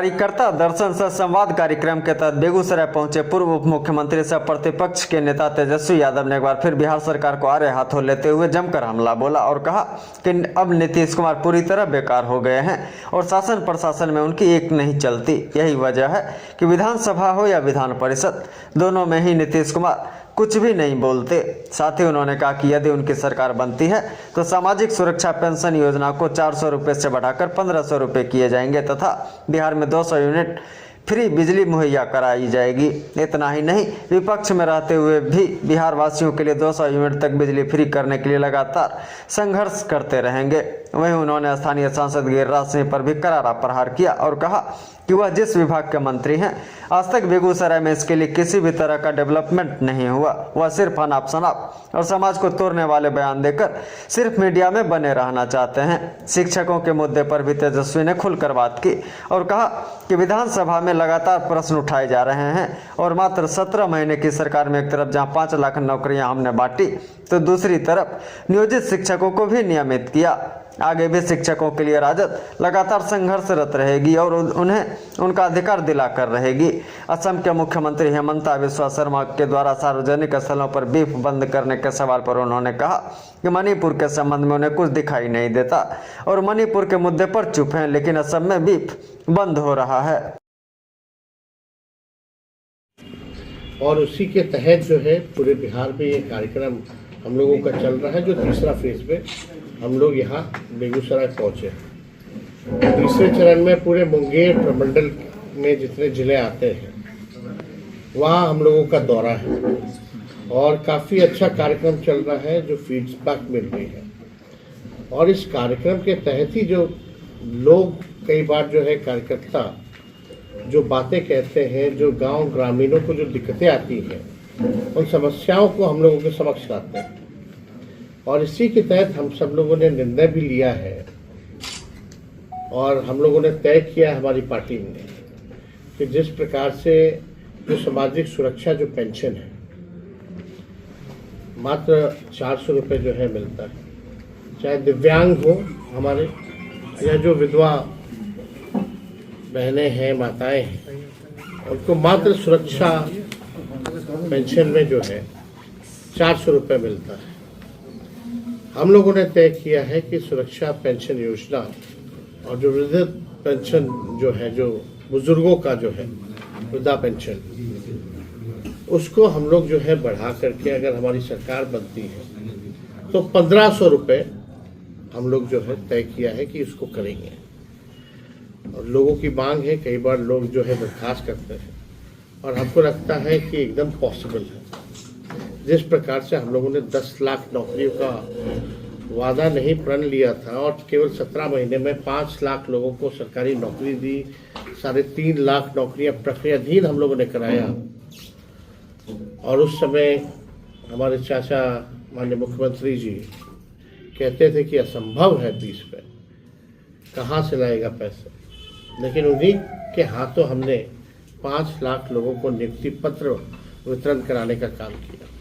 कार्यकर्ता दर्शन सह संवाद कार्यक्रम के तहत बेगूसराय पहुंचे पूर्व उप मुख्यमंत्री सह प्रतिपक्ष के नेता तेजस्वी यादव ने एक बार फिर बिहार सरकार को आड़े हाथों लेते हुए जमकर हमला बोला और कहा कि अब नीतीश कुमार पूरी तरह बेकार हो गए हैं और शासन प्रशासन में उनकी एक नहीं चलती। यही वजह है कि विधानसभा हो या विधान परिषद, दोनों में ही नीतीश कुमार कुछ भी नहीं बोलते। साथ ही उन्होंने कहा कि यदि उनकी सरकार बनती है तो सामाजिक सुरक्षा पेंशन योजना को 400 रुपये से बढ़ाकर 1500 रुपये किए जाएंगे तथा बिहार में 200 यूनिट फ्री बिजली मुहैया कराई जाएगी। इतना ही नहीं, विपक्ष में रहते हुए भी बिहार वासियों के लिए 200 यूनिट तक बिजली फ्री करने के लिए लगातार संघर्ष करते रहेंगे। वहीं उन्होंने स्थानीय सांसद गिरिराज सिंह पर भी करारा प्रहार किया और कहा कि वह जिस विभाग के मंत्री हैं, आज तक बेगूसराय में इसके लिए किसी भी तरह का डेवलपमेंट नहीं हुआ। वह सिर्फ अनाप शनाप और समाज को तोड़ने वाले बयान देकर सिर्फ मीडिया में बने रहना चाहते हैं। शिक्षकों के मुद्दे पर भी तेजस्वी ने खुलकर बात की और कहा कि विधानसभा में लगातार प्रश्न उठाए जा रहे हैं और मात्र 17 महीने की सरकार में एक तरफ जहां 5 लाख नौकरियां हमने बांटी तो दूसरी तरफ नियोजित शिक्षकों को भी नियमित किया। आगे भी शिक्षकों के लिए राजद लगातार संघर्षरत रहेगी और उन्हें उनका अधिकार दिलाकर रहेगी। असम के मुख्यमंत्री हेमंता बिस्वा शर्मा के द्वारा सार्वजनिक स्थलों पर बीफ बंद करने के सवाल पर उन्होंने कहा कि मणिपुर के संबंध में उन्हें कुछ दिखाई नहीं देता और मणिपुर के मुद्दे पर चुप हैं, लेकिन असम में बीफ बंद हो रहा है। और उसी के तहत जो है पूरे बिहार में ये कार्यक्रम हम लोगों का चल रहा है, जो तीसरा फेज में हम लोग यहाँ बेगूसराय पहुँचे। तीसरे चरण में पूरे मुंगेर प्रमंडल में जितने जिले आते हैं वहाँ हम लोगों का दौरा है और काफ़ी अच्छा कार्यक्रम चल रहा है, जो फीडबैक मिल रही है। और इस कार्यक्रम के तहत ही जो लोग कई बार जो है कार्यकर्ता जो बातें कहते हैं, जो गांव ग्रामीणों को जो दिक्कतें आती हैं, उन समस्याओं को हम लोगों के समक्ष लाते हैं। और इसी के तहत हम सब लोगों ने निर्णय भी लिया है और हम लोगों ने तय किया है हमारी पार्टी ने कि जिस प्रकार से जो सामाजिक सुरक्षा जो पेंशन है मात्र 400 रुपये जो है मिलता है, चाहे दिव्यांग हो हमारे या जो विधवा बहनें हैं, माताएं हैं, उनको मात्र सुरक्षा पेंशन में जो है 400 रुपये मिलता है। हम लोगों ने तय किया है कि सुरक्षा पेंशन योजना और जो वृद्ध पेंशन जो है, जो बुजुर्गों का जो है वृद्धा पेंशन, उसको हम लोग जो है बढ़ा करके अगर हमारी सरकार बनती है तो 1500 रुपये हम लोग जो है तय किया है कि इसको करेंगे। और लोगों की मांग है, कई बार लोग जो है दरखास्त करते हैं और हमको लगता है कि एकदम पॉसिबल है। जिस प्रकार से हम लोगों ने 10 लाख नौकरियों का वादा नहीं प्रण लिया था और केवल 17 महीने में 5 लाख लोगों को सरकारी नौकरी दी, 3.5 लाख नौकरियां प्रक्रियाधीन हम लोगों ने कराया। और उस समय हमारे चाचा माननीय मुख्यमंत्री जी कहते थे कि असंभव है 20 पे, कहाँ से लाएगा पैसे, लेकिन उन्हीं के हाथों हमने 5 लाख लोगों को नियुक्ति पत्र वितरण कराने का काम किया।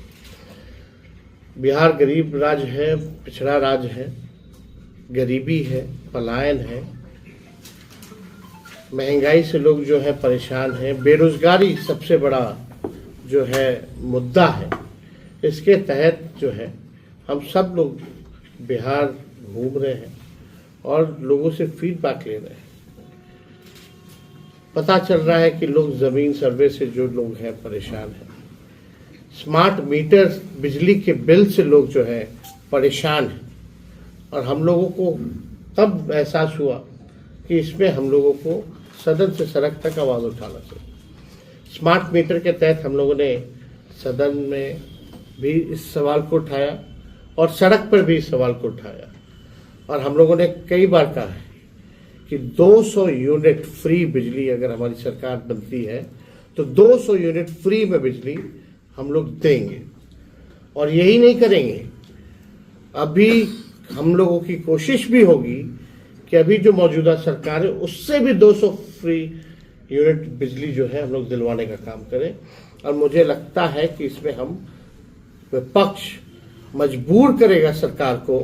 बिहार गरीब राज्य है, पिछड़ा राज्य है, गरीबी है, पलायन है, महंगाई से लोग जो है परेशान हैं, बेरोजगारी सबसे बड़ा जो है मुद्दा है। इसके तहत जो है हम सब लोग बिहार घूम रहे हैं और लोगों से फीडबैक ले रहे हैं। पता चल रहा है कि लोग ज़मीन सर्वे से जो लोग हैं परेशान हैं, स्मार्ट मीटर बिजली के बिल से लोग जो है परेशान हैं। और हम लोगों को तब एहसास हुआ कि इसमें हम लोगों को सदन से सड़क तक आवाज़ उठाना चाहिए। स्मार्ट मीटर के तहत हम लोगों ने सदन में भी इस सवाल को उठाया और सड़क पर भी इस सवाल को उठाया। और हम लोगों ने कई बार कहा है कि 200 यूनिट फ्री बिजली अगर हमारी सरकार बनती है तो 200 यूनिट फ्री में बिजली हम लोग देंगे। और यही नहीं करेंगे, अभी हम लोगों की कोशिश भी होगी कि अभी जो मौजूदा सरकार है उससे भी 200 फ्री यूनिट बिजली जो है हम लोग दिलवाने का काम करें। और मुझे लगता है कि इसमें हम विपक्ष मजबूर करेगा सरकार को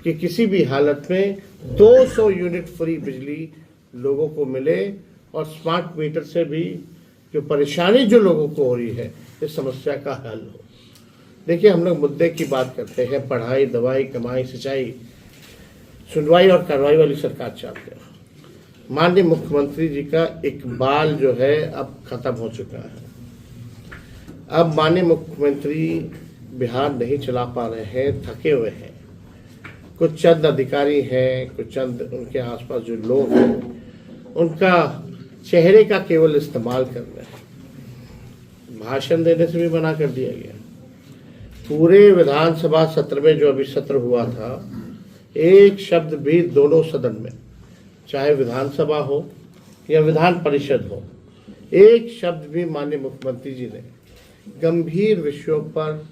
कि किसी भी हालत में 200 यूनिट फ्री बिजली लोगों को मिले और स्मार्ट मीटर से भी जो परेशानी जो लोगों को हो रही है इस समस्या का हल हो। देखिए, हम लोग मुद्दे की बात करते हैं, पढ़ाई, दवाई, कमाई, सिंचाई, सुनवाई और कार्रवाई वाली सरकार चाहते हैं। माननीय मुख्यमंत्री जी का इकबाल जो है अब खत्म हो चुका है। अब माननीय मुख्यमंत्री बिहार नहीं चला पा रहे हैं, थके हुए हैं। कुछ चंद अधिकारी हैं, कुछ चंद उनके आसपास जो लोग हैं, उनका चेहरे का केवल इस्तेमाल कर रहे हैं। भाषण देने से भी मना कर दिया गया। पूरे विधानसभा सत्र में जो अभी सत्र हुआ था, एक शब्द भी दोनों सदन में, चाहे विधानसभा हो या विधान परिषद हो, एक शब्द भी माननीय मुख्यमंत्री जी ने गंभीर विषयों पर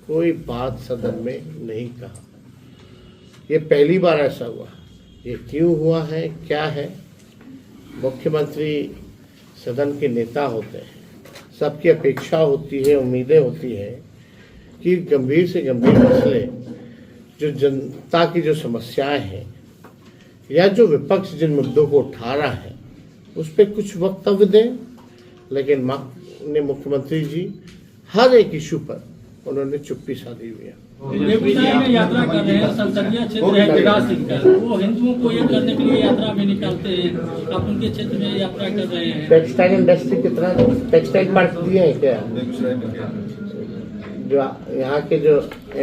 कोई बात सदन में नहीं कहा। ये पहली बार ऐसा हुआ। ये क्यों हुआ है, क्या है? मुख्यमंत्री सदन के नेता होते हैं, सबकी अपेक्षा होती है, उम्मीदें होती है कि गंभीर से गंभीर मसले, जो जनता की जो समस्याएं हैं या जो विपक्ष जिन मुद्दों को उठा रहा है, उस पर कुछ वक्तव्य दें। लेकिन माननीय मुख्यमंत्री जी हर एक इशू पर उन्होंने चुप्पी साधी हुई है। बेगूसराय में यात्रा कर रहे हैं, संसदीय क्षेत्र है विकास का, वो हिंदुओं को एक करने के लिए यात्रा भी निकालते हैं। आप उनके क्षेत्र में यात्रा कर रहे हैं। टेक्सटाइल इंडस्ट्री कितना टेक्सटाइल पार्क दिए हैं क्या? जो यहाँ के जो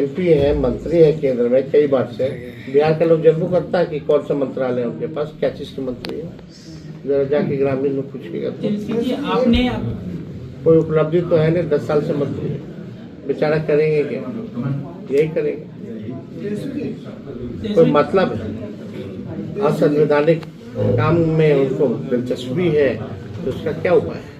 MP हैं, मंत्री हैं केंद्र में, कई बार से बिहार का लोग जरूर करता है कि कौन सा मंत्रालय है उनके पास, क्या चीज के मंत्री है, जरा जाके ग्रामीण में पूछिएगा। तो आपने कोई उपलब्धि तो है नहीं, 10 साल से मंत्री है, बेचारा करेंगे क्या? यही करेंगे। कोई मतलब है? असंवैधानिक काम में उनको दिलचस्पी है तो उसका क्या उपाय है?